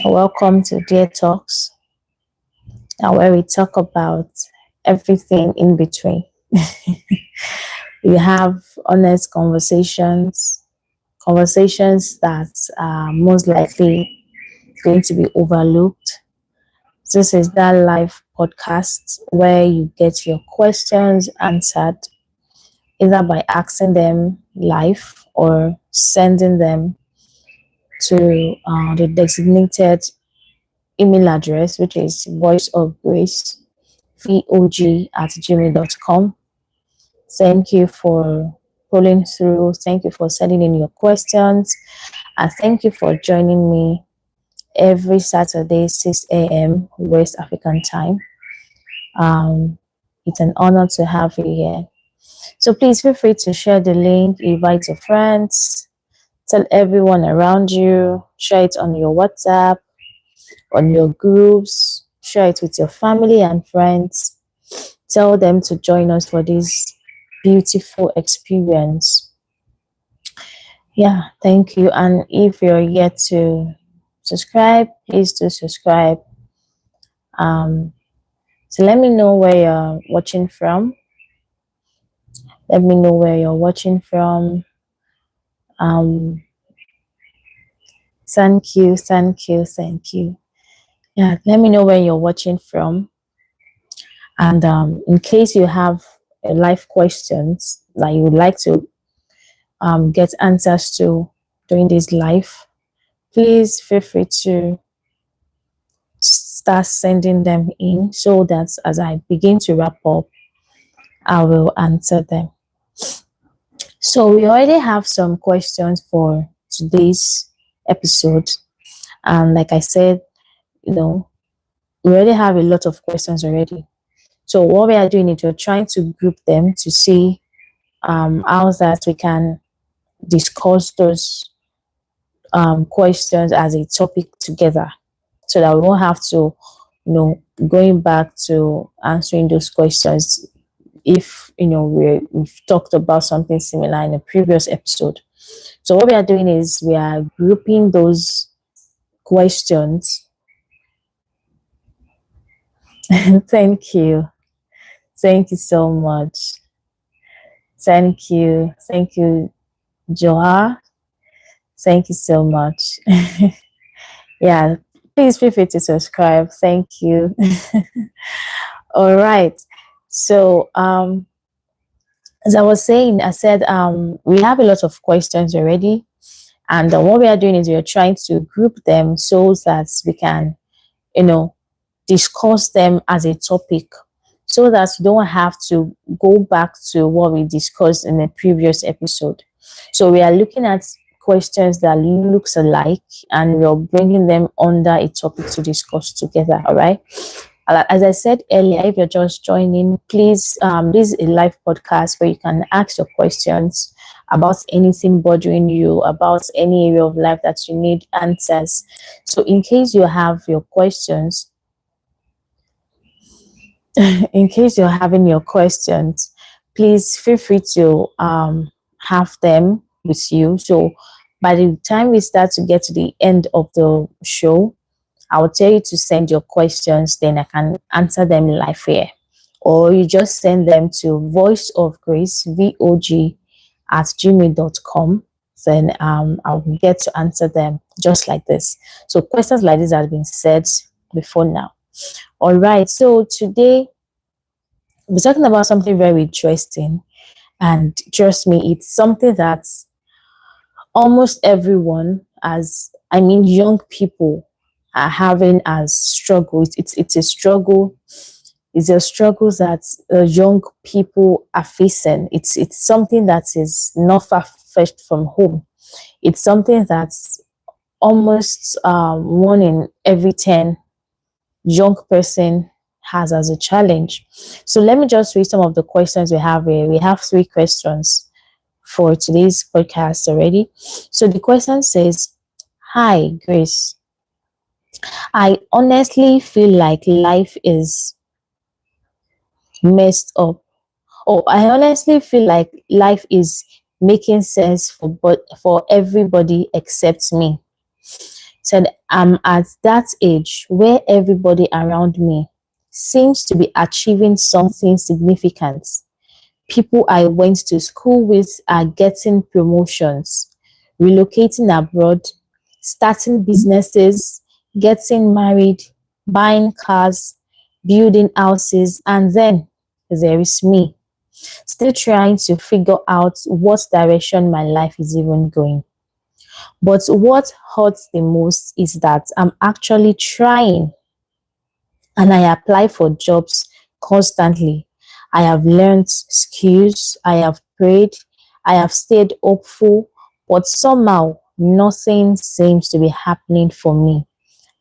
Welcome to Dear Talks, where we talk about everything in between. We have honest conversations, conversations that are most likely going to be overlooked. This is that live podcast where you get your questions answered either by asking them live or sending them to the designated email address, which is voiceofgrace vog@gmail.com. Thank you for pulling through. Thank you for sending in your questions. And thank you for joining me every Saturday, 6 a.m. West African time. It's an honor to have you here. So please feel free to share the link, invite your friends, tell everyone around you, share it on your WhatsApp, on your groups, share it with your family and friends. Tell them to join us for this beautiful experience. Yeah, thank you. And if you're yet to subscribe, please do subscribe. So let me know where you're watching from. Let me know where you're watching from. Thank you, thank you, thank you. Yeah, let me know where you're watching from. And in case you have live questions that you would like to get answers to during this live, please feel free to start sending them in so that as I begin to wrap up, I will answer them. So we already have some questions for today's episode. And like I said, we already have a lot of questions already. So what we are doing is we're trying to group them to see how that we can discuss those questions as a topic together, so that we won't have to, going back to answering those questions if we've talked about something similar in a previous episode. So what we are doing is we are grouping those questions. Thank you. Thank you so much. Thank you. Thank you, Joa. Thank you so much. Yeah, please feel free to subscribe. Thank you. All right. So as I was saying, I said we have a lot of questions already. And what we are doing is we are trying to group them so that we can, discuss them as a topic, so that we don't have to go back to what we discussed in the previous episode. So we are looking at questions that looks alike, and we're bringing them under a topic to discuss together. All right. As I said earlier, if you're just joining, please, this is a live podcast where you can ask your questions about anything bothering you, about any area of life that you need answers. So in case you have your questions, in case you're having your questions, please feel free to have them with you. So by the time we start to get to the end of the show, I will tell you to send your questions, then I can answer them live here. Or you just send them to voiceofgracevog@gmail.com. Then I'll get to answer them just like this. So questions like this have been said before now. All right. So today we're talking about something very interesting. And trust me, it's something that almost everyone, young people, are having as struggles. It's a struggle. It's a struggle that young people are facing. It's something that is not far-fetched from home. It's something that's almost 1 in every 10 young person has as a challenge. So let me just read some of the questions we have here. We have 3 questions for today's podcast already. So the question says, "Hi, Grace. I honestly feel like life is messed up. Oh, I honestly feel like life is making sense for everybody except me. Said, I'm at that age where everybody around me seems to be achieving something significant. People I went to school with are getting promotions, relocating abroad, starting businesses, getting married, buying cars, building houses, and then there is me, still trying to figure out what direction my life is even going. But what hurts the most is that I'm actually trying, and I apply for jobs constantly. I have learned skills, I have prayed, I have stayed hopeful, but somehow nothing seems to be happening for me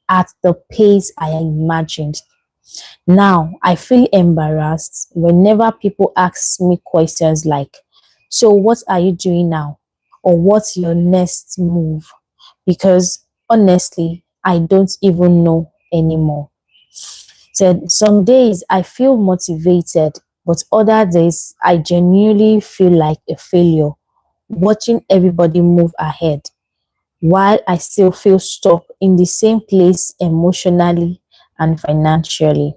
at the pace I imagined. Now, I feel embarrassed whenever people ask me questions like, so what are you doing now? Or what's your next move? Because honestly, I don't even know anymore. So some days I feel motivated, but other days I genuinely feel like a failure watching everybody move ahead while I still feel stuck in the same place emotionally and financially.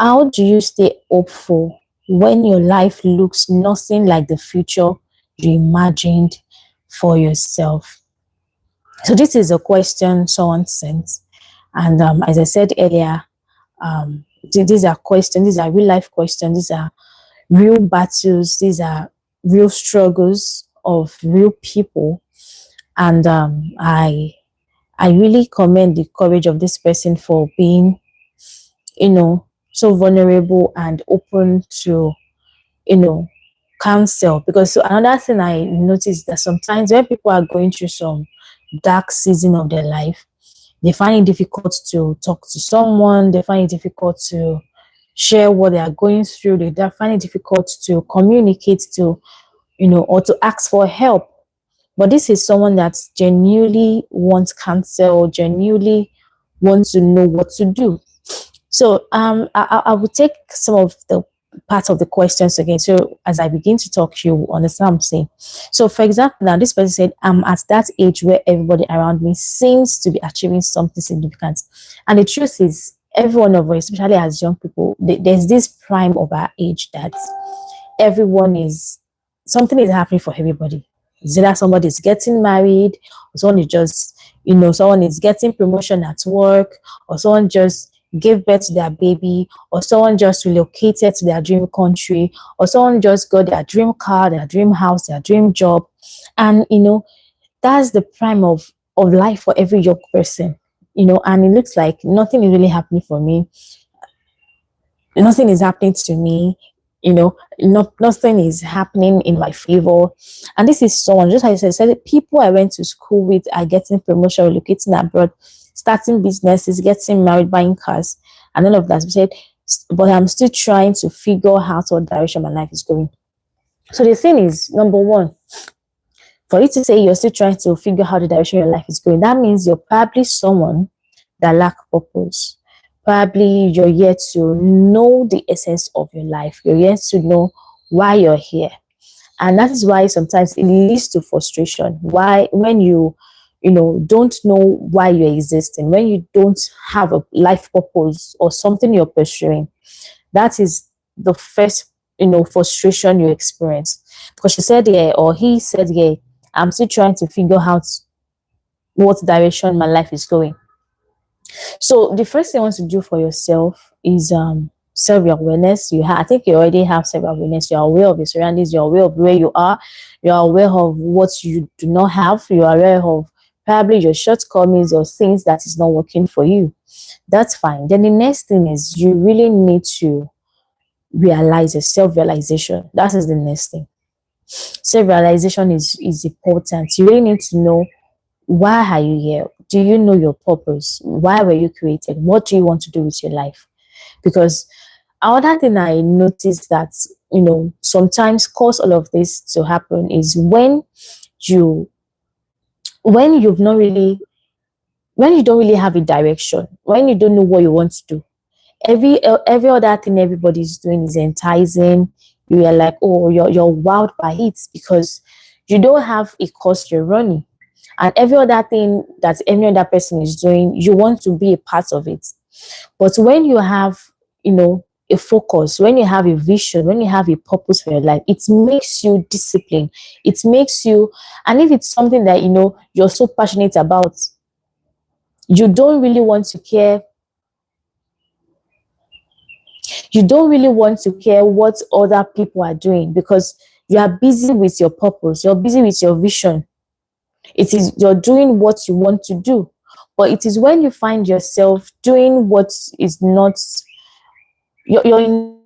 How do you stay hopeful when your life looks nothing like the future you imagined for yourself? So this is a question someone sent. And as I said earlier, these are questions, these are real life questions, these are real battles, these are real struggles of real people. And I really commend the courage of this person for being, so vulnerable and open to, you know, counsel. Because so another thing I noticed that sometimes when people are going through some dark season of their life, they find it difficult to talk to someone, they find it difficult to share what they are going through, they find it difficult to communicate to, or to ask for help. But this is someone that genuinely wants counsel, genuinely wants to know what to do. So I will take some of the parts of the questions again. So as I begin to talk, you understand what I'm saying. So for example, now this person said, I'm at that age where everybody around me seems to be achieving something significant. And the truth is, every one of us, especially as young people, there's this prime of our age that everyone is, something is happening for everybody. Is either somebody is getting married, or someone is just, someone is getting promotion at work, or someone just gave birth to their baby, or someone just relocated to their dream country, or someone just got their dream car, their dream house, their dream job. And that's the prime of life for every young person. And it looks like nothing is really happening for me, nothing is happening to me, nothing is happening in my favor. And this is someone, just like I said, people I went to school with are getting promotion, relocating abroad, starting businesses, getting married, buying cars, and all of that. We said, but I'm still trying to figure out what direction my life is going. So the thing is, number one, for you to say you're still trying to figure out the direction your life is going, that means you're probably someone that lack purpose. Probably you're here to know the essence of your life. You're here to know why you're here. And that is why sometimes it leads to frustration. Why, when you don't know why you're existing, when you don't have a life purpose or something you're pursuing, that is the first, frustration you experience. Because she said, yeah, or he said, yeah, I'm still trying to figure out what direction my life is going. So the first thing you want to do for yourself is self-awareness. I think you already have self-awareness. You're aware of your surroundings, you're aware of where you are, you're aware of what you do not have, you're aware of probably your shortcomings or things that is not working for you. That's fine. Then the next thing is you really need to realize a self-realization. That is the next thing. Self-realization is important. You really need to know, why are you here? Do you know your purpose? Why were you created? What do you want to do with your life? Because another thing I noticed that, sometimes cause all of this to happen is when you've not really, when you don't really have a direction, when you don't know what you want to do. Every other thing everybody's doing is enticing. You are like, oh, you're wowed by it because you don't have a course you're running. and every other thing that any other person is doing, you want to be a part of it. But when you have, a focus, when you have a vision, when you have a purpose for your life, it makes you disciplined. It makes you, and if it's something that you're so passionate about, you don't really want to care. You don't really want to care what other people are doing, because you are busy with your purpose. You're busy with your vision. You're doing what you want to do. But it is when you find yourself doing what is not, you're in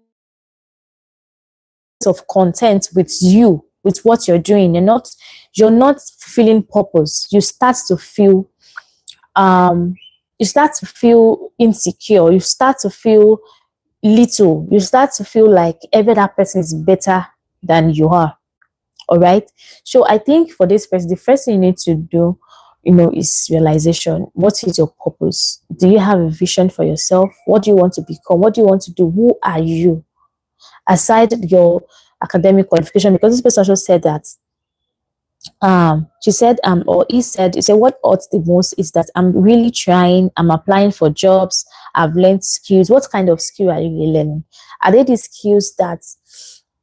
of content with you, with what you're doing. You're not feeling purpose. You start to feel insecure. You start to feel little. You start to feel like every other person is better than you are. All right. So I think for this person, the first thing you need to do, is realization. What is your purpose? Do you have a vision for yourself? What do you want to become? What do you want to do? Who are you? Aside your academic qualification, because this person also said that, she said, or he said, what hurts the most is that I'm really trying, I'm applying for jobs, I've learned skills. What kind of skill are you really learning? Are they the skills that,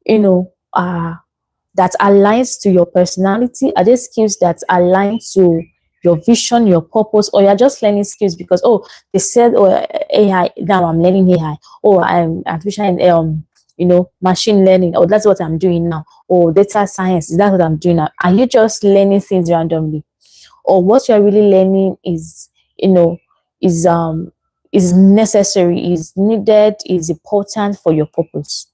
that aligns to your personality? Are there skills that align to your vision, your purpose, or you're just learning skills because, they said, AI, now I'm learning AI, I'm artificial, machine learning, that's what I'm doing now, or data science, that's what I'm doing now. Are you just learning things randomly? Or what you're really learning is, is is necessary, is needed, is important for your purpose?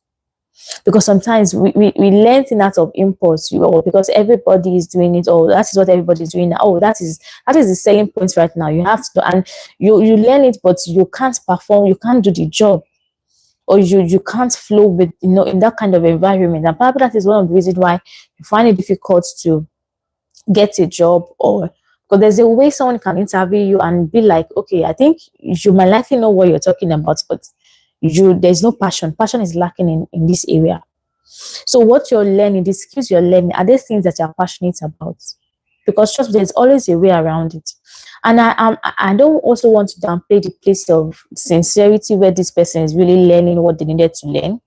Because sometimes we learn things out of impulse, or because everybody is doing it, or that is what everybody is doing now. That is the selling point right now. You have to, and you learn it, but you can't perform, you can't do the job, or you can't flow with, in that kind of environment. And probably that is one of the reasons why you find it difficult to get a job, or because there's a way someone can interview you and be like, okay, I think you might likely know what you're talking about, but there's no passion. Passion is lacking in this area. So what you're learning, the skills you're learning, are there things that you're passionate about? Because trust me, there's always a way around it. And I don't also want to downplay the place of sincerity where this person is really learning what they needed to learn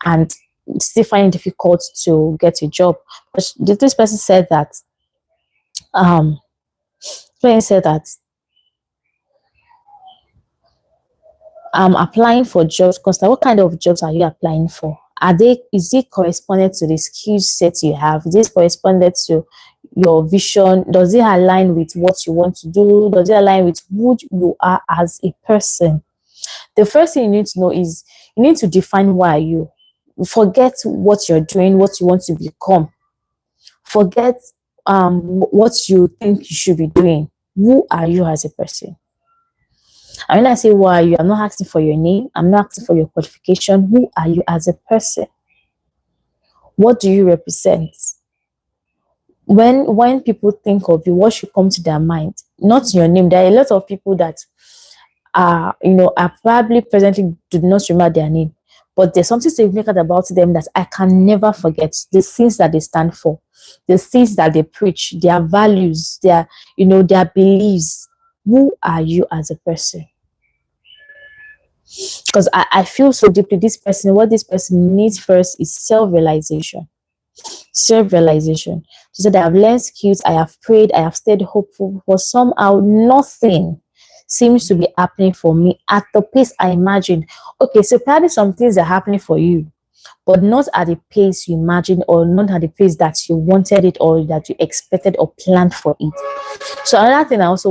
and still finding it difficult to get a job. But this person said that, I'm applying for jobs constantly. What kind of jobs are you applying for? Is it correspondent to the skill set you have? Is it correspondent to your vision? Does it align with what you want to do? Does it align with who you are as a person? The first thing you need to know is you need to define why you. Forget what you're doing, what you want to become. Forget what you think you should be doing. Who are you as a person? And when I say who are you, I'm not asking for your name. I'm not asking for your qualification. Who are you as a person? What do you represent? When people think of you, what should come to their mind? Not your name. There are a lot of people that are probably presently do not remember their name, but there's something significant about them that I can never forget. The things that they stand for, the things that they preach, their values, their beliefs. Who are you as a person? Because I feel so deeply what this person needs first is self-realization. Self-realization. She said, I have learned skills, I have prayed, I have stayed hopeful, but somehow nothing seems to be happening for me at the pace I imagined. Okay, so probably some things are happening for you, but not at the pace you imagined, or not at the pace that you wanted it, or that you expected or planned for it. So another thing I also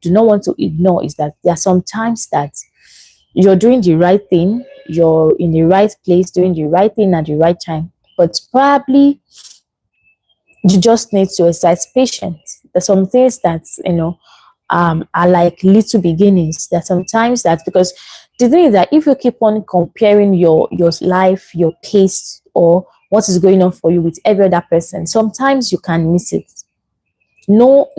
do not want to ignore is that there are some times that you're doing the right thing, you're in the right place, doing the right thing at the right time, but probably you just need to exercise patience. There's some things that are like little beginnings. That sometimes that, because the thing is that if you keep on comparing your life, your pace, or what is going on for you with every other person, sometimes you can miss it. No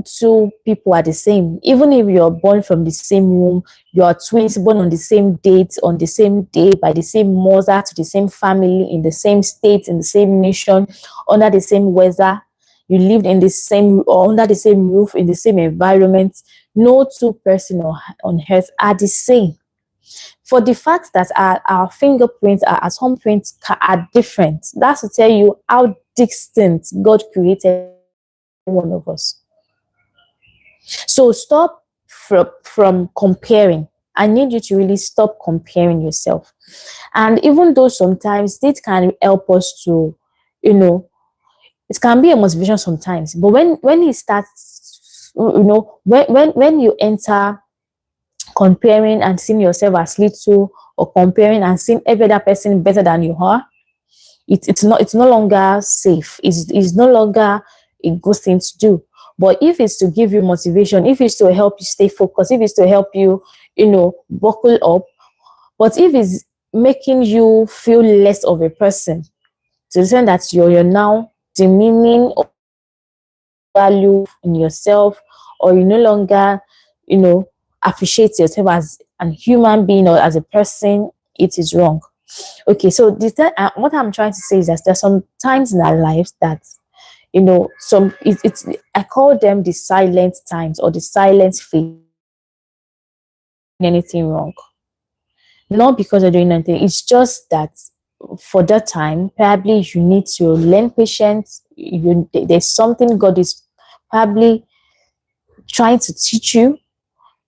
two people are the same. Even if you're born from the same womb, you are twins born on the same date, on the same day, by the same mother, to the same family, in the same state, in the same nation, under the same weather. you lived in the same or under the same roof, in the same environment, no two person on earth are the same. For the fact that our fingerprints, our thumbprints are different, that's to tell you how distinct God created one of us. So stop from comparing. I need you to really stop comparing yourself. And even though sometimes it can help us to, it can be a motivation sometimes. But when it starts, when you enter comparing and seeing yourself as little, or comparing and seeing every other person better than you are, it's no longer safe. It's no longer a good thing to do. But if it's to give you motivation, if it's to help you stay focused, if it's to help you, buckle up, but if it's making you feel less of a person, to the extent that you're now demeaning or value in yourself, or you no longer, appreciate yourself as a human being or as a person, it is wrong. Okay, so what I'm trying to say is that there's some times in our lives that, it's I call them the silent times or the silent phase. Anything wrong, not because you're doing anything, it's just that for that time probably you need to learn patience. There's something God is probably trying to teach you.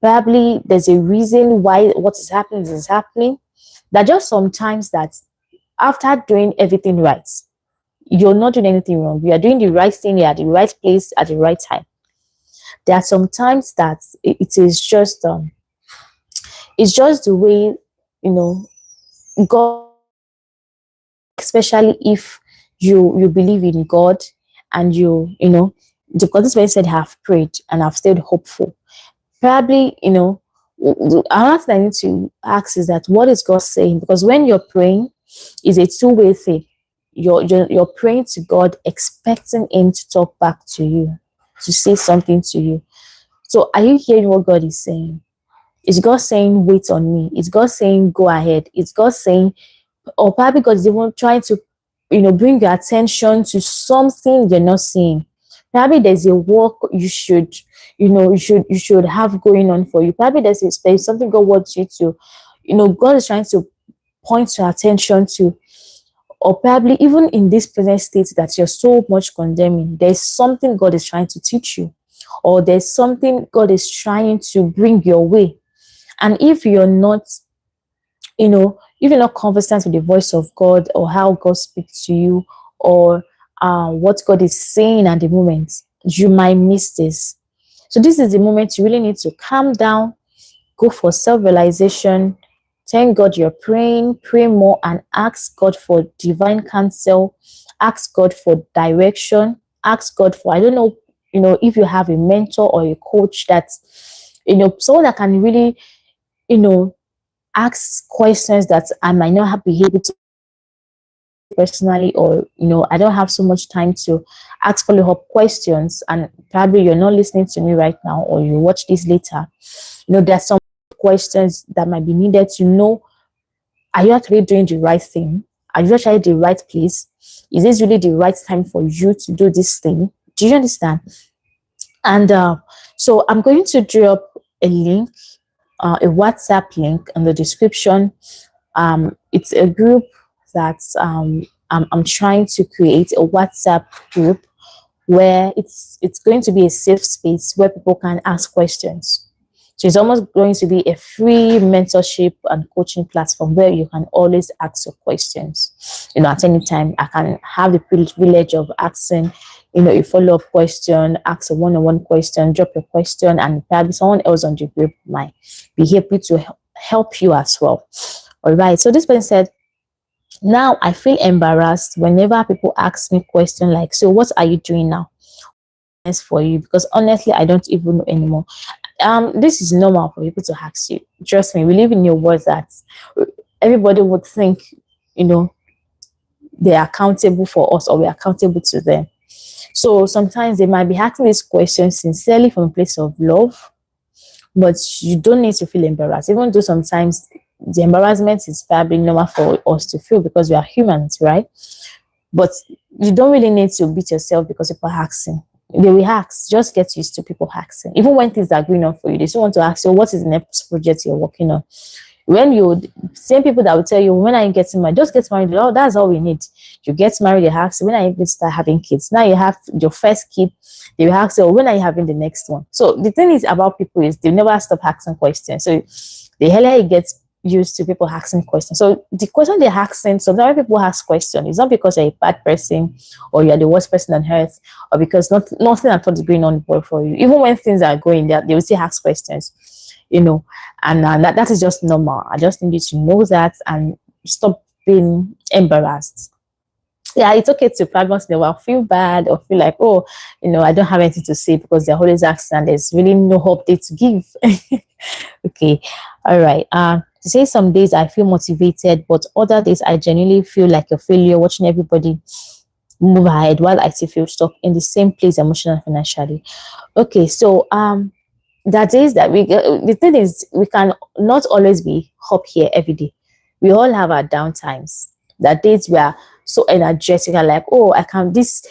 Probably there's a reason why what is happening. That just sometimes that after doing everything right, you're not doing anything wrong. You are doing the right thing. You're at the right place at the right time. There are some times that it is just it's just the way, God, especially if you believe in God, and because this person said have prayed and have stayed hopeful. Probably, another thing I need to ask is that what is God saying? Because when you're praying, is a two-way thing. You're praying to God, expecting Him to talk back to you, to say something to you. So are you hearing what God is saying? Is God saying wait on me? Is God saying go ahead? Is God saying, or probably God is even trying to, bring your attention to something you're not seeing? Probably there's a work you should have going on for you. Probably there's something God wants you to, God is trying to point your attention to. Or probably even in this present state that you're so much condemning, there's something God is trying to teach you, or there's something God is trying to bring your way. And if you're not, if you're not conversant with the voice of God, or how God speaks to you, or what God is saying at the moment, you might miss this. So this is the moment you really need to calm down, go for self-realization. Thank God you're praying, pray more, and ask God for divine counsel. Ask God for direction. Ask God for, I don't know, if you have a mentor or a coach that, someone that can really, ask questions that I might not be able to personally, or, I don't have so much time to ask follow-up questions, and probably you're not listening to me right now, or you watch this later. There's some questions that might be needed to know, are you actually doing the right thing? Are you actually at the right place? Is this really the right time for you to do this thing? Do you understand? And so I'm going to drop a link, a WhatsApp link in the description. It's a group that I'm trying to create, a WhatsApp group where it's going to be a safe space where people can ask questions. So it's almost going to be a free mentorship and coaching platform where you can always ask your questions. At any time, I can have the privilege of asking, a follow-up question, ask a one-on-one question, drop a question, and probably someone else on the group might be happy to help you as well. All right. So this person said, now I feel embarrassed whenever people ask me questions like, so what are you doing now? For you, because honestly, I don't even know anymore. This is normal for people to ask you. Trust me, we live in a world that everybody would think, they're accountable for us, or we're accountable to them. So sometimes they might be asking these questions sincerely from a place of love, but you don't need to feel embarrassed, even though sometimes the embarrassment is probably normal for us to feel because we are humans, right? But you don't really need to beat yourself because people are asking. They will ask. Just get used to people asking. Even when things are going on for you, they still want to ask you, what is the next project you're working on? When you, same people that will tell you, when are you getting married? Just get married. Oh, that's all we need. You get married, they ask, when are you going to start having kids? Now you have your first kid, they will ask, oh, when are you having the next one? So the thing is about people is they never stop asking questions. So the earlier you get used to people asking questions. So the question they're asking, sometimes people ask questions, it's not because you're a bad person or you're the worst person on earth, or because nothing at all is going on for you. Even when things are going there, they will still ask questions, you know, and that is just normal. I just need you to know that and stop being embarrassed. Yeah, it's okay to probably once in a while feel bad or feel like, oh, I don't have anything to say because they're always asking and there's really no update to give. Okay, all right. To say some days I feel motivated, but other days I genuinely feel like a failure watching everybody move ahead while I still feel stuck in the same place emotionally and financially. Okay, so that is that the thing is we can not always be up here every day. We all have our down times. That days we are so energetic and like, oh, I can this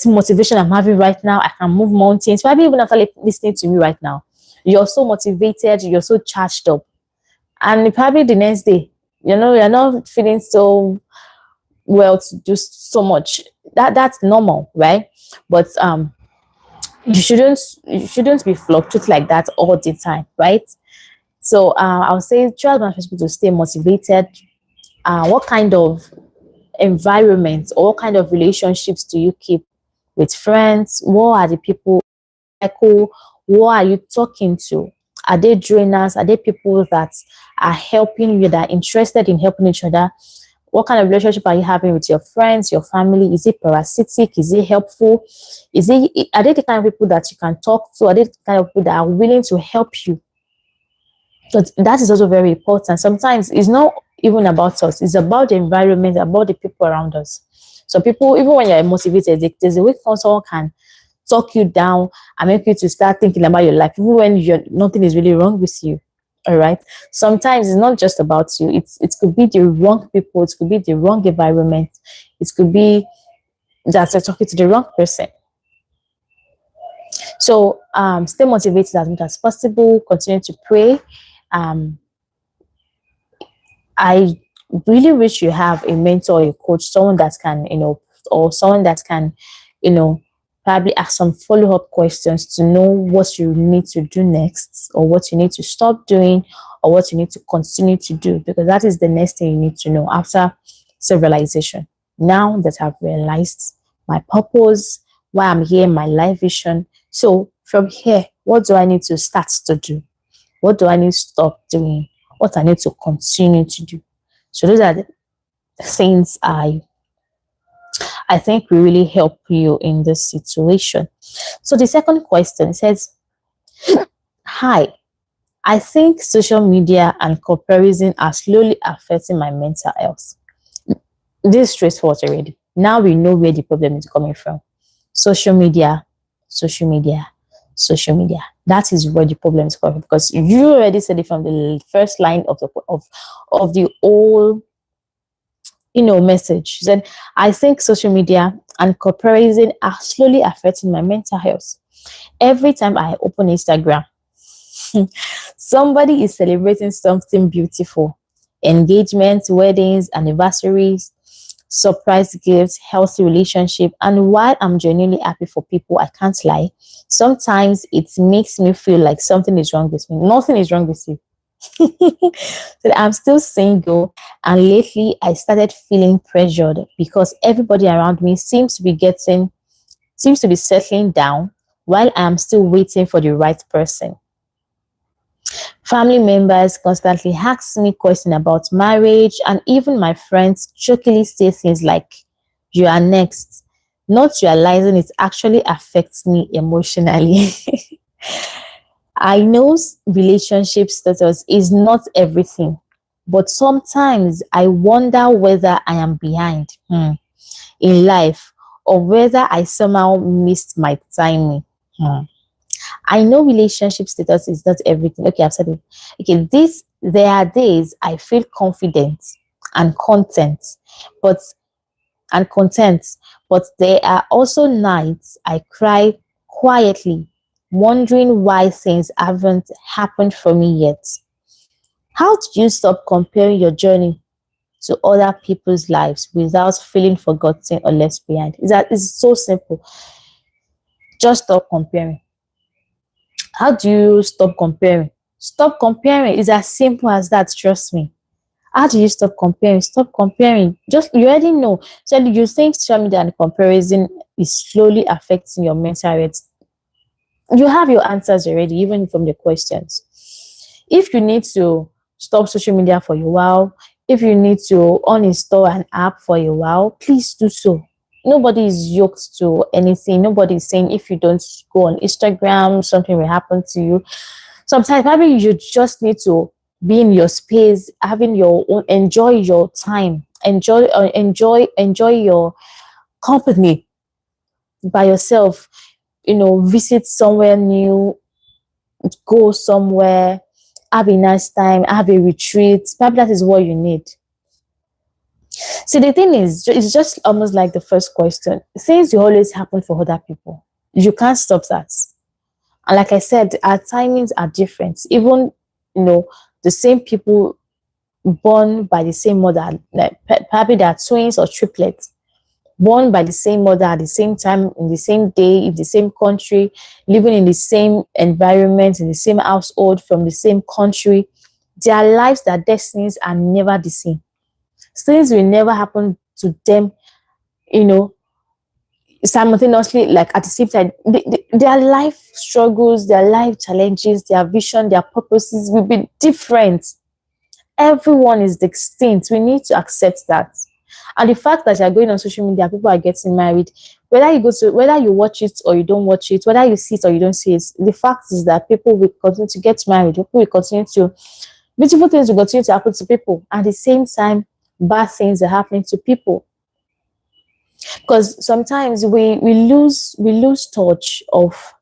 motivation I'm having right now, I can move mountains. Probably even after listening to me right now, you're so motivated, you're so charged up, and probably the next day, you're not feeling so well to do so much. That's normal, right? But you shouldn't be fluctuating like that all the time, right? So I would say try as much as possible to stay motivated. What kind of environment or what kind of relationships do you keep with friends? What are the people echo? What are you talking to? Are they drainers? Are they people that are helping you, that are interested in helping each other? What kind of relationship are you having with your friends, your family? Is it parasitic? Is it helpful? Are they the kind of people that you can talk to? Are they the kind of people that are willing to help you? But that is also very important. Sometimes it's not even about us, it's about the environment, about the people around us. So people, even when you're motivated, there's a way someone can talk you down and make you to start thinking about your life, even when nothing is really wrong with you. All right. Sometimes it's not just about you. It could be the wrong people. It could be the wrong environment. It could be that you're talking to the wrong person. So stay motivated as much as possible. Continue to pray. Um, I really wish you have a mentor, a coach, someone that can, or someone that can, you know, probably ask some follow-up questions to know what you need to do next, or what you need to stop doing, or what you need to continue to do, because that is the next thing you need to know after self-realization. Now that I've realized my purpose, why I'm here, my life vision. So from here, what do I need to start to do? What do I need to stop doing? What I need to continue to do? So those are the things I think will really help you in this situation. So the second question says, hi, I think social media and comparison are slowly affecting my mental health. This is straightforward already. Now we know where the problem is coming from. Social media, social media, social media. That is where the problem is coming from, because you already said it from the first line of the whole message. She said, I think social media and comparison are slowly affecting my mental health. Every time I open Instagram, somebody is celebrating something beautiful. Engagements, weddings, anniversaries, surprise gifts, healthy relationship. And while I'm genuinely happy for people, I can't lie, sometimes it makes me feel like something is wrong with me. Nothing is wrong with you. So I'm still single, and lately I started feeling pressured because everybody around me seems to be settling down while I'm still waiting for the right person. Family members constantly ask me questions about marriage, and even my friends jokingly say things like, you are next, not realizing it actually affects me emotionally. I know relationship status is not everything, but sometimes I wonder whether I am behind in life, or whether I somehow missed my timing. I know relationship status is not everything. Okay, I've said it. Okay, there are days I feel confident and content, but and content. But there are also nights I cry quietly, wondering why things haven't happened for me yet. How do you stop comparing your journey to other people's lives without feeling forgotten or left behind? It's so simple. Just stop comparing. How do you stop comparing? Stop comparing. It's as simple as that, trust me. How do you stop comparing? Stop comparing. Just you already know. So you think social media and comparison is slowly affecting your mental health. You have your answers already, even from the questions. If you need to stop social media for a while, if you need to uninstall an app for a while, please do so. Nobody is yoked to anything. Nobody is saying if you don't go on Instagram, something will happen to you. Sometimes maybe you just need to be in your space, having your own, enjoy your time, enjoy your company by yourself. Visit somewhere new, go somewhere, have a nice time, have a retreat. Maybe that is what you need. See, the thing is, it's just almost like the first question. Things will always happen for other people. You can't stop that. And like I said, our timings are different. Even, the same people born by the same mother, like probably they are twins or triplets, born by the same mother at the same time, in the same day, in the same country, living in the same environment, in the same household, from the same country. Their lives, their destinies are never the same. Things will never happen to them, simultaneously, like at the same time. Their life struggles, their life challenges, their vision, their purposes will be different. Everyone is distinct. We need to accept that. And the fact that you're going on social media, people are getting married, whether you watch it or you don't watch it, whether you see it or you don't see it, the fact is that people will continue to get married, people will continue to, beautiful things will continue to happen to people. At the same time, bad things are happening to people. Because sometimes we lose touch of,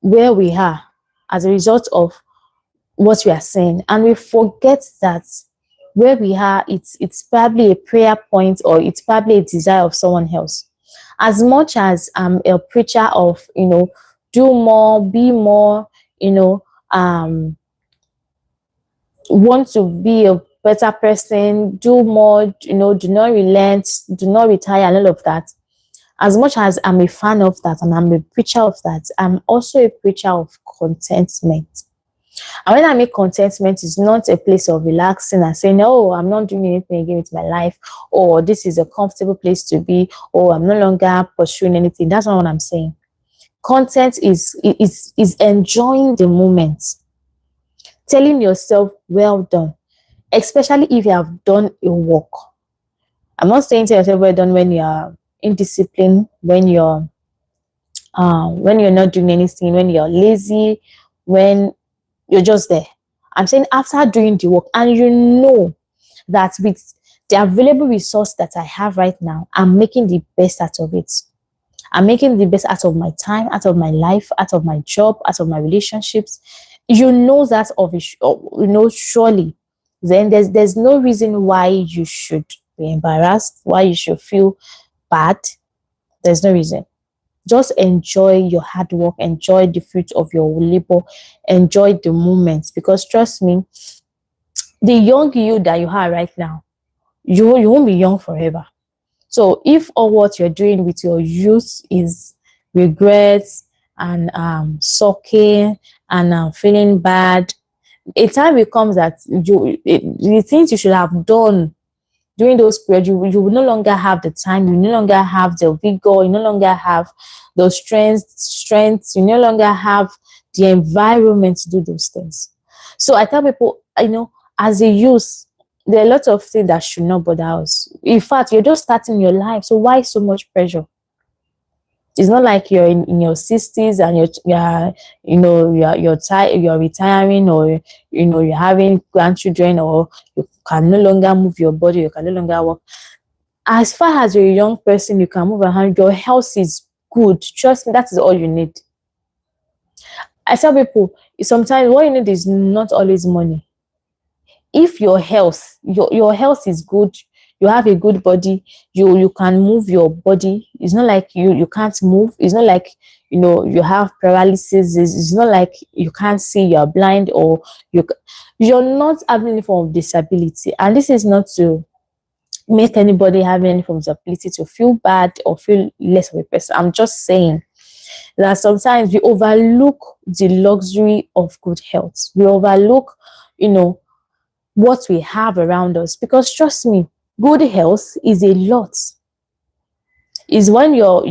where we are as a result of what we are saying, and we forget that where we are, it's probably a prayer point, or it's probably a desire of someone else. As much as I'm a preacher of, do more, be more, want to be a better person, do more, do not relent, do not retire, and all of that. As much as I'm a fan of that and I'm a preacher of that, I'm also a preacher of contentment. And when I make contentment, it's not a place of relaxing and saying, oh, I'm not doing anything again with my life, or this is a comfortable place to be, or I'm no longer pursuing anything. That's not what I'm saying. Content is enjoying the moment, telling yourself, well done, especially if you have done a work. I'm not saying tell yourself well done when you are indisciplined, when you're not doing anything, when you're lazy, when you're just there. I'm saying after doing the work, and you know that with the available resource that I have right now, I'm making the best out of it. I'm making the best out of my time, out of my life, out of my job, out of my relationships. You know that of it, surely. Then there's no reason why you should be embarrassed, why you should feel bad. There's no reason. Just enjoy your hard work, enjoy the fruit of your labor, enjoy the moments. Because trust me, the young you that you are right now, you won't be young forever. So if all what you're doing with your youth is regrets and sulking and feeling bad, a time will come that the things you should have done during those periods, you will no longer have the time, you no longer have the vigor, you no longer have the strength, you no longer have the environment to do those things. So I tell people, as a youth, there are a lot of things that should not bother us. In fact, you're just starting your life, so why so much pressure? It's not like you're in your 60s and you're retiring, or you're having grandchildren, or you can no longer move your body, you can no longer work. As far as you're a young person, you can move around, your health is good. Trust me, that is all you need. I tell people, sometimes what you need is not always money. If your health is good, you have a good body, you can move your body. It's not like you can't move. It's not like you have paralysis. It's not like you can't see, you're blind, or you're not having any form of disability. And this is not to make anybody having any form of disability to feel bad or feel less of a person. I'm just saying that sometimes we overlook the luxury of good health. We overlook, what we have around us, because trust me, good health is a lot. Is when you're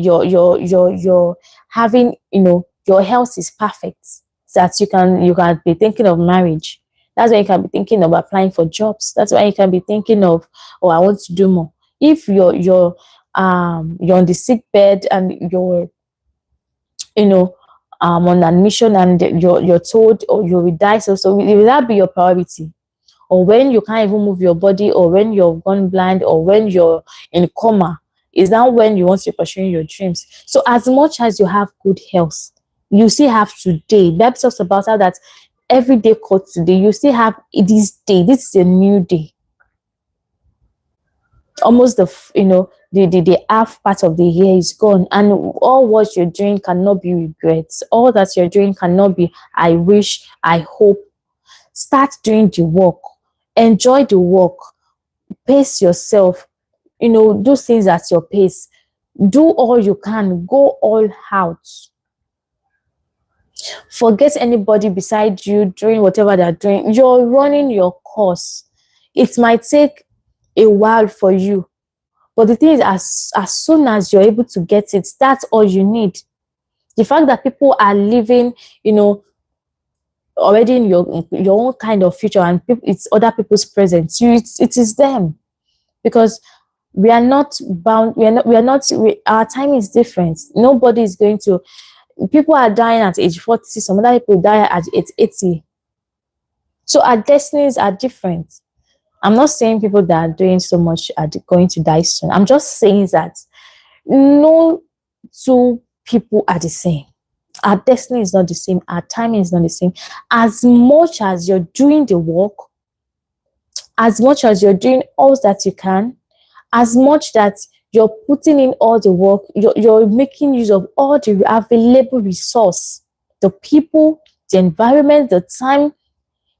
having, your health is perfect, that you can be thinking of marriage. That's why you can be thinking of applying for jobs. That's why you can be thinking of, oh, I want to do more. If you're on the sick bed and you're on admission, and you're told, oh, you will die, so will that be your priority? Or when you can't even move your body, or when you're gone blind, or when you're in coma, is that when you want to be pursuing your dreams? So as much as you have good health, you still have today. That talks about how that every day called today, you still have this day. This is a new day. Almost the half part of the year is gone, and all what you're doing cannot be regrets. All that you're doing cannot be I wish, I hope. Start doing the work. Enjoy the work. Pace yourself. Do things at your pace. Do all you can. Go all out. Forget anybody beside you doing whatever they're doing. You're running your course. It might take a while for you, but the thing is, as soon as you're able to get it, that's all you need. The fact that people are living, already in your own kind of future, and it's other people's present, it is them. Because we are not bound, our time is different. Nobody is going to, people are dying at age 40, some other people die at age 80. So our destinies are different. I'm not saying people that are doing so much are going to die soon. I'm just saying that no two people are the same. Our destiny is not the same. Our timing is not the same. As much as you're doing the work, as much as you're doing all that you can, as much that you're putting in all the work, you're making use of all the available resource, the people, the environment, the time,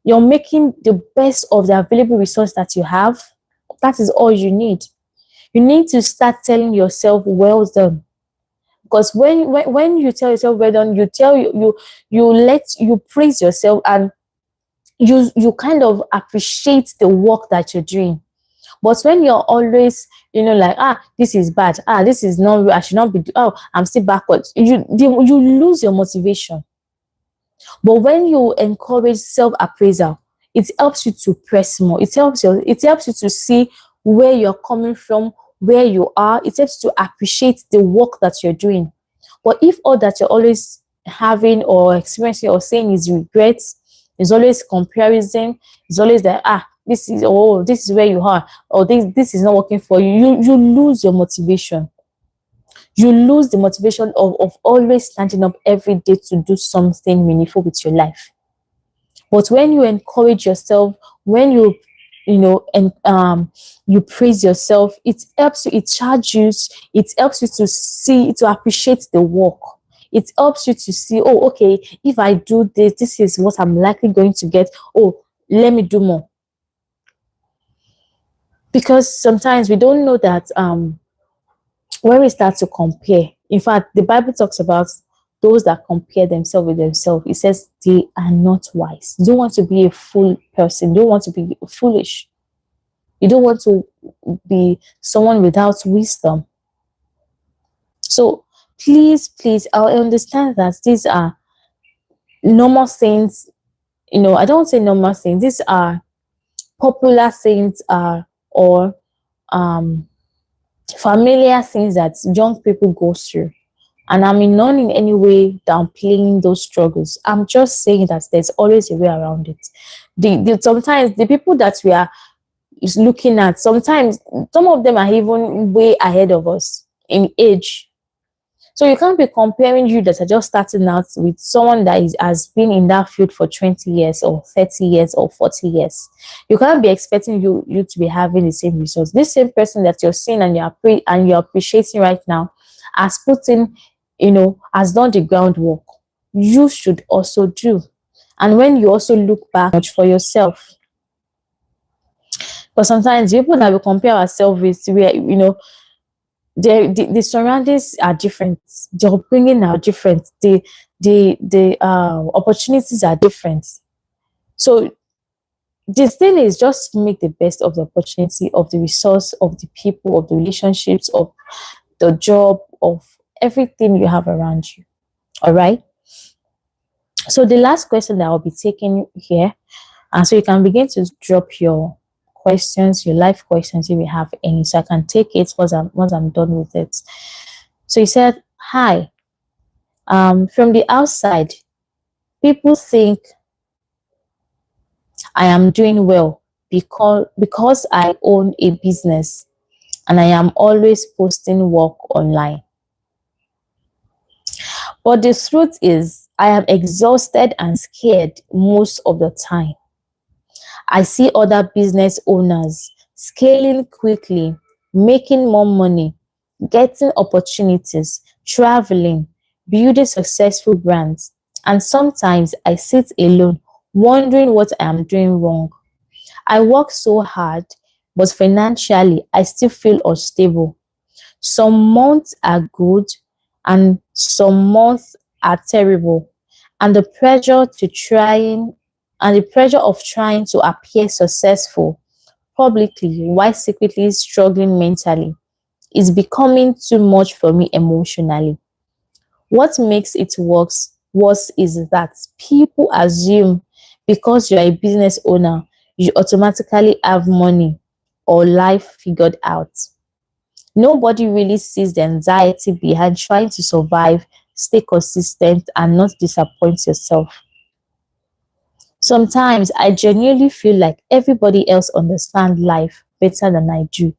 you're making the best of the available resource that you have. That is all you need. You need to start telling yourself, well done. Because when you tell yourself well done, you praise yourself, and you kind of appreciate the work that you're doing. But when you're always, like, this is bad, this is not, I should not be, I'm still backwards, you lose your motivation. But when you encourage self-appraisal, it helps you to press more. It helps you to see where you're coming from, where you are. It helps you to appreciate the work that you're doing. But if all that you're always having or experiencing or saying is regrets, is always comparison, is always that, this is where you are, or this is not working for you, you lose your motivation. You lose the motivation of always standing up every day to do something meaningful with your life. But when you encourage yourself, when you praise yourself, it helps you, it charges you, it helps you to appreciate the work. It helps you to see, oh, okay, if I do this, this is what I'm likely going to get. Oh, let me do more. Because sometimes we don't know that when we start to compare, in fact, the Bible talks about those that compare themselves with themselves. It says they are not wise. You don't want to be a fool person. You don't want to be foolish. You don't want to be someone without wisdom. So please, I understand that these are normal things. I don't say normal things. These are popular things, or familiar things that young people go through. And I'm not in any way downplaying those struggles. I'm just saying that there's always a way around it. Sometimes the people that we are looking at, sometimes some of them are even way ahead of us in age. So you can't be comparing you that are just starting out with someone that has been in that field for 20 years or 30 years or 40 years. You can't be expecting you to be having the same results. This same person that you're seeing and you're appreciating right now has put in, has done the groundwork. You should also do. And when you also look back much for yourself, but sometimes people that we compare ourselves with, the surroundings are different, the upbringing are different, the opportunities are different. So the thing is just make the best of the opportunity, of the resource, of the people, of the relationships, of the job, of everything you have around you. All right. So the last question that I'll be taking here, and so you can begin to drop your questions, your life questions if you have any. So I can take it once I'm done with it. So he said, "Hi. From the outside, people think I am doing well because I own a business and I am always posting work online. But the truth is, I am exhausted and scared most of the time. I see other business owners scaling quickly, making more money, getting opportunities, traveling, building successful brands. And sometimes I sit alone wondering what I am doing wrong. I work so hard, but financially I still feel unstable. Some months are good and some months are terrible. And the pressure to trying and the pressure of trying to appear successful publicly while secretly struggling mentally is becoming too much for me emotionally. What makes it worse is that people assume because you're a business owner, you automatically have money or life figured out. Nobody really sees the anxiety behind trying to survive, stay consistent, and not disappoint yourself. Sometimes I genuinely feel like everybody else understands life better than I do.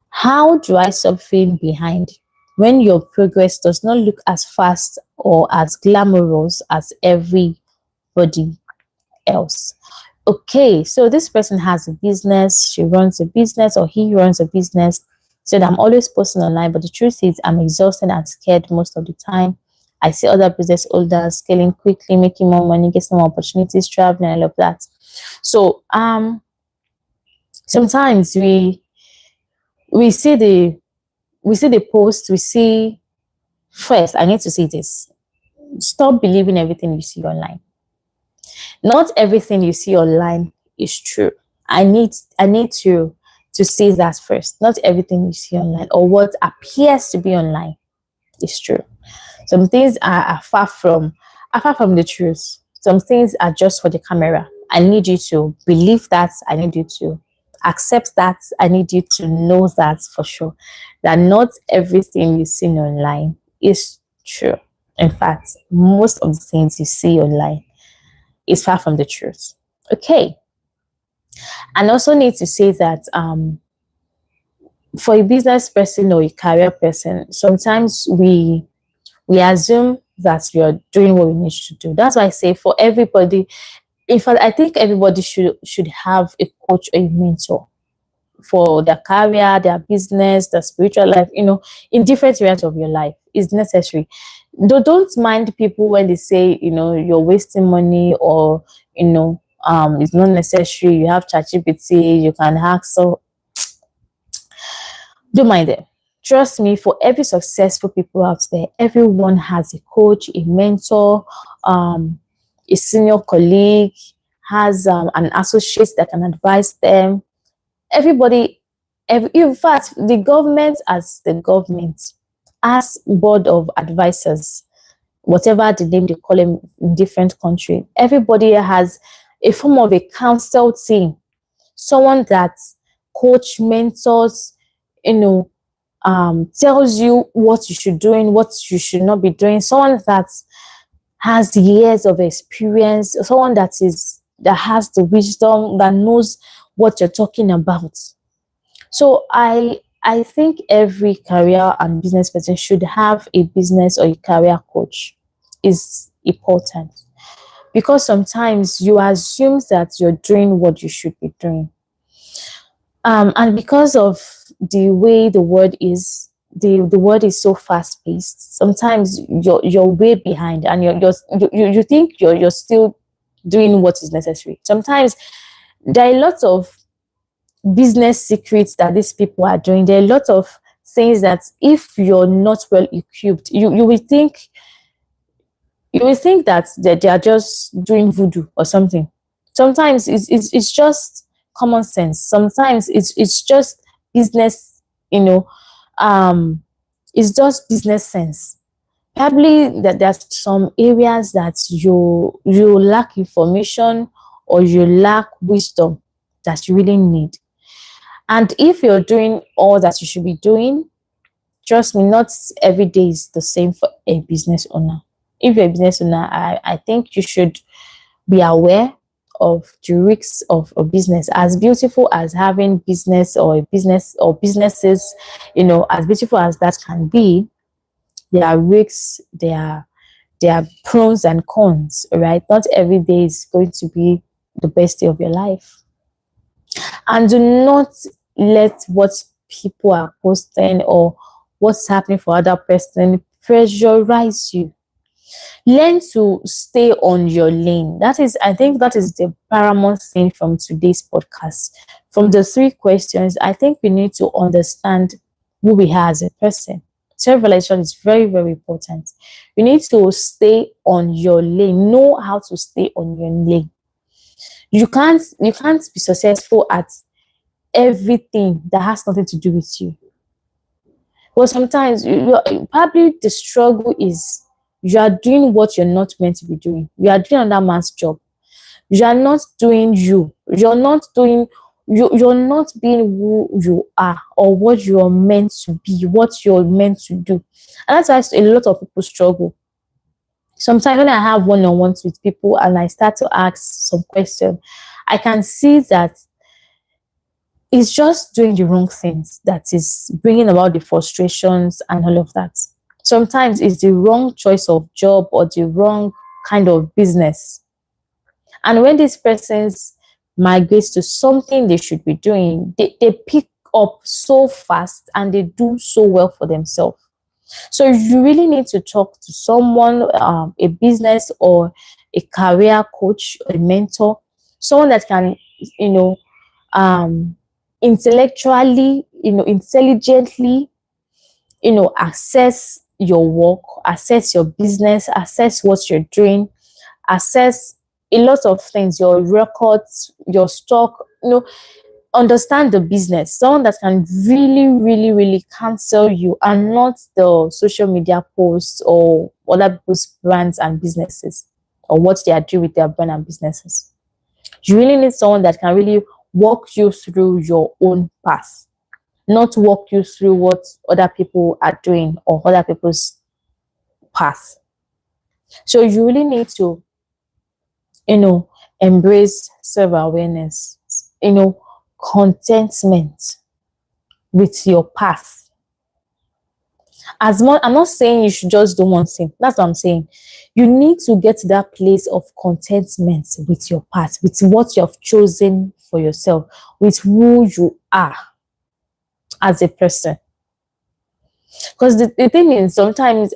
How do I stop feeling behind when your progress does not look as fast or as glamorous as everybody else? Okay, so this person has a business, she runs a business, or he runs a business. So I'm always posting online, but the truth is I'm exhausted and scared most of the time. I see other business owners scaling quickly, making more money, getting more opportunities, traveling, and all of that. So sometimes we see the post, we see first, I need to say this. Stop believing everything you see online. Not everything you see online is true. I need to say that first. Not everything you see online or what appears to be online is true. Some things are far from the truth. Some things are just for the camera. I need you to believe that. I need you to accept that. I need you to know that for sure. That not everything you see online is true. In fact, most of the things you see online is far from the truth. Okay. And also need to say that for a business person or a career person, sometimes we assume that you're doing what we need to do. That's why I say for everybody, in fact, I think everybody should have a coach or a mentor for their career, their business, their spiritual life, in different areas of your life is necessary. Don't mind people when they say, you're wasting money or, it's not necessary. You have ChatGPT, you can hack. So don't mind them. Trust me, for every successful people out there, everyone has a coach, a mentor, a senior colleague, has an associate that can advise them. Everybody, in fact, the government as board of advisors, whatever the name they call them in different countries. Everybody has a form of a counsel team, someone that coach mentors, tells you what you should do and what you should not be doing. Someone that has years of experience, someone that has the wisdom, that knows what you're talking about. So I I think every career and business person should have a business or a career coach. Is important, because sometimes you assume that you're doing what you should be doing, and because of the way the world is, the world is so fast paced. Sometimes you're way behind, and you think you're still doing what is necessary. Sometimes there are lots of business secrets that these people are doing. There are a lot of things that if you're not well equipped, you will think that they are just doing voodoo or something. Sometimes it's just common sense. Sometimes it's just business, you know, um, it's just business sense. Probably that there's some areas that you lack information, or you lack wisdom that you really need. And if you're doing all that you should be doing, trust me, not every day is the same for a business owner. If you're a business owner, I think you should be aware of the risks of a business. As beautiful as having business or a business or businesses, as beautiful as that can be, there are risks, there are pros and cons, right? Not every day is going to be the best day of your life. And do not let what people are posting or what's happening for other person pressurize you. Learn to stay on your lane. I think that is the paramount thing from today's podcast. From the 3 questions, I think we need to understand who we are as a person. Self-realization is very, very important. You need to stay on your lane. Know how to stay on your lane. You can't be successful at everything that has nothing to do with you. But sometimes probably the struggle is you are doing what you're not meant to be doing. You are doing another man's job. You are not doing you. You're not doing you're not being who you are, or what you're meant to be, what you're meant to do. And that's why a lot of people struggle. Sometimes when I have one-on-ones with people and I start to ask some questions, I can see that it's just doing the wrong things that is bringing about the frustrations and all of that. Sometimes it's the wrong choice of job or the wrong kind of business. And when these persons migrate to something they should be doing, they pick up so fast and they do so well for themselves. So you really need to talk to someone, a business or a career coach, a mentor, someone that can, intellectually, intelligently, assess your work, assess your business, assess what you're doing, assess a lot of things, your records, your stock, understand the business. Someone that can really, really, really counsel you, and not the social media posts or other people's brands and businesses, or what they are doing with their brand and businesses. You really need someone that can really walk you through your own path, not walk you through what other people are doing or other people's path. So you really need to, embrace self-awareness, contentment with your path. I'm not saying you should just do one thing. That's what I'm saying. You need to get to that place of contentment with your path, with what you have chosen for yourself, with who you are as a person. Because the thing is, sometimes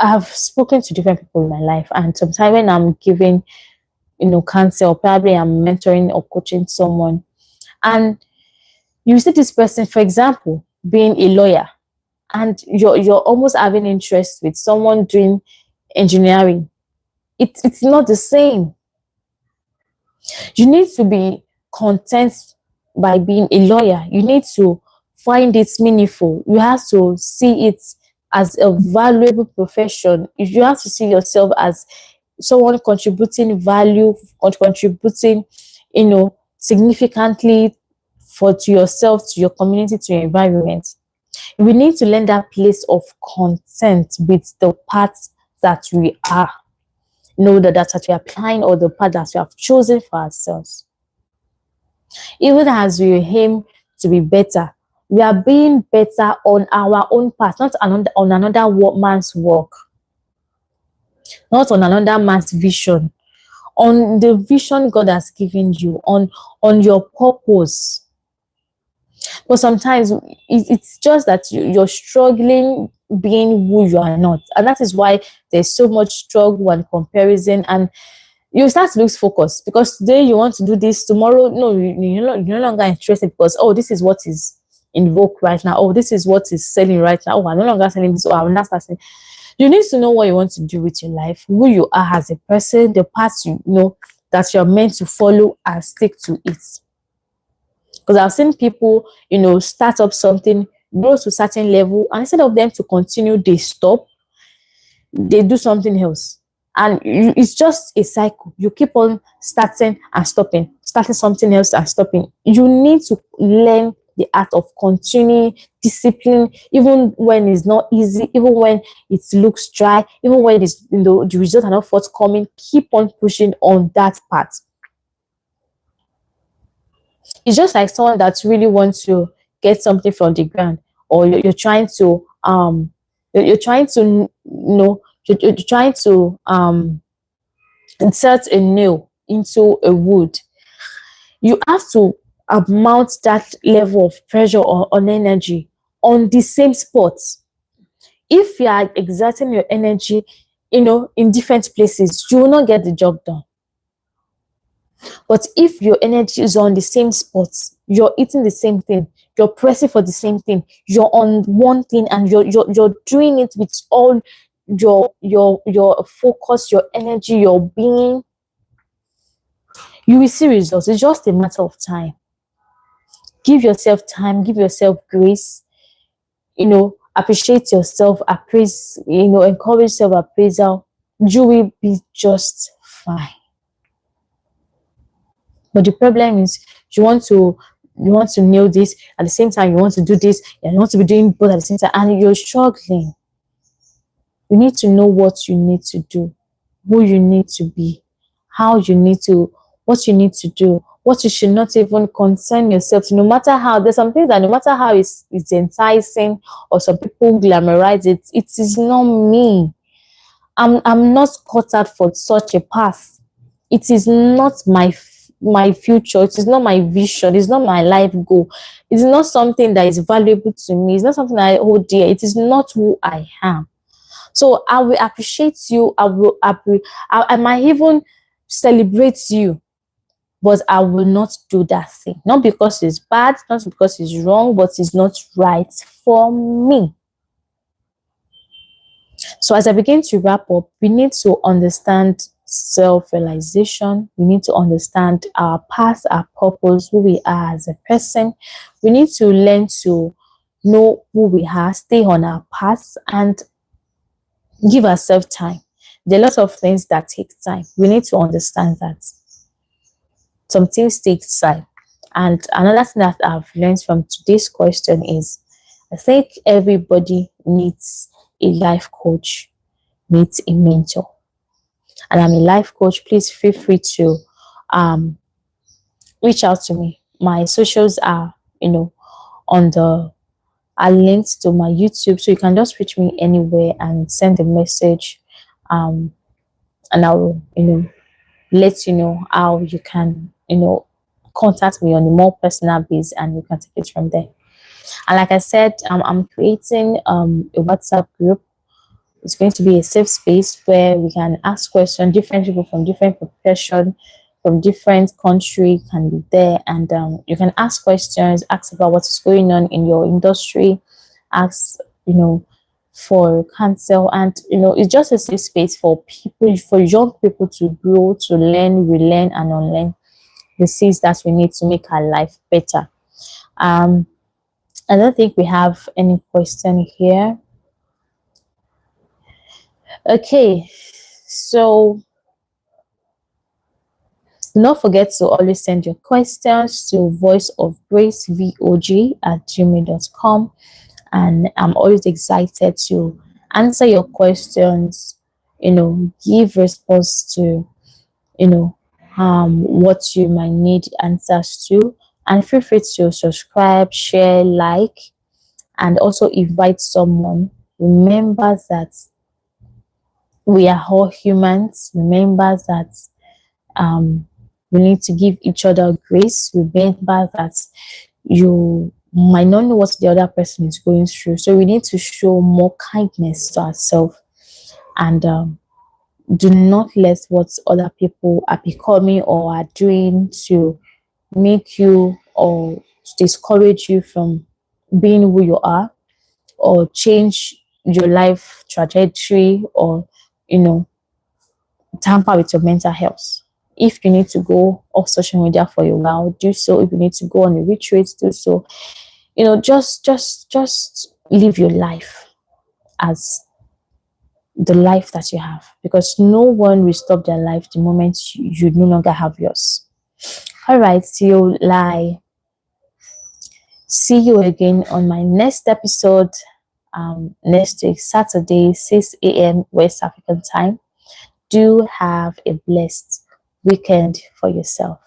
I've spoken to different people in my life, and sometimes when I'm giving, counsel, probably I'm mentoring or coaching someone, and you see this person, for example, being a lawyer, and you're almost having interest with someone doing engineering. It's not the same. You need to be content by being a lawyer. You need to find it meaningful. You have to see it as a valuable profession. You have to see yourself as someone contributing value, or contributing, significantly to yourself, to your community, to your environment. We need to learn that place of content with the path that we are. That we are applying, or the path that we have chosen for ourselves. Even as we aim to be better. We are being better on our own path, not on another man's work, not on another man's vision, on the vision God has given you, on your purpose. But sometimes it's just that you're struggling being who you are not, and that is why there's so much struggle and comparison, and you start to lose focus because today you want to do this, tomorrow no, you're no longer interested because, oh, this is what is in vogue right now, oh, this is what is selling right now, oh, I'm no longer selling this, oh, I'm not starting. You need to know what you want to do with your life, who you are as a person, the path you know that you're meant to follow, and stick to it. Because I've seen people, start up something, grow to a certain level, and instead of them to continue, they stop, they do something else. And it's just a cycle. You keep on starting and stopping, starting something else and stopping. You need to learn the art of continuing, discipline, even when it's not easy, even when it looks dry, even when it's, the results are not forthcoming. Keep on pushing on that path. It's just like someone that really wants to get something from the ground, or you're trying to you're trying to you're trying to insert a nail into a wood. You have to mount that level of pressure or on energy on the same spot. If you are exerting your energy in different places, you will not get the job done. But if your energy is on the same spot, you're eating the same thing, you're pressing for the same thing, you're on one thing, and you're doing it with all your focus, your energy, your being, you will see results. It's just a matter of time. Give yourself time, give yourself grace, appreciate yourself, encourage self-appraisal. You will be just fine. But the problem is you want to nail this at the same time, you want to do this, and you want to be doing both at the same time, and you're struggling. You need to know what you need to do, who you need to be, what you need to do, what you should not even concern yourself. No matter how, there's some things that no matter how it's enticing, or some people glamorize it, it is not me. I'm not cut out for such a path. It is not my future. It is not my vision. It's not my life goal. It's not something that is valuable to me. It's not something I hold dear. It is not who I am. So I will appreciate you. I might even celebrate you, but I will not do that thing. Not because it's bad, not because it's wrong, but it's not right for me. So as I begin to wrap up, we need to understand self-realization. We need to understand our path, our purpose, who we are as a person. We need to learn to know who we are, stay on our path, and give ourselves time. There are lots of things that take time. We need to understand that some things take time. And another thing that I've learned from today's question is, I think everybody needs a life coach, needs a mentor. And I'm a life coach. Please feel free to reach out to me. My socials are, are linked to my YouTube, so you can just reach me anywhere and send a message, and I will, let you know how you can, contact me on a more personal base, and you can take it from there. And like I said, I'm creating a WhatsApp group. It's going to be a safe space where we can ask questions. Different people from different profession, from different country can be there, and you can ask questions, ask about what is going on in your industry, ask for counsel, and it's just a safe space for people, for young people to grow, to learn, relearn, and unlearn the things that we need to make our life better. I don't think we have any question here. Okay, so do not forget to always send your questions to voiceofgracevog@gmail.com, and I'm always excited to answer your questions, give response to what you might need answers to, And feel free to subscribe, share, like, and also invite someone. Remember that we are all humans. Remember that um, we need to give each other grace. Remember that you might not know what the other person is going through. So we need to show more kindness to ourselves, and do not let what other people are becoming or are doing to make you or to discourage you from being who you are, or change your life trajectory, or tamper with your mental health. If you need to go off social media for a while, do so. If you need to go on a retreat, do so. Just live your life as the life that you have, because no one will stop their life the moment you no longer have yours. All right, see you again on my next episode, next week, Saturday, 6 a.m. West African time. Do have a blessed weekend for yourself.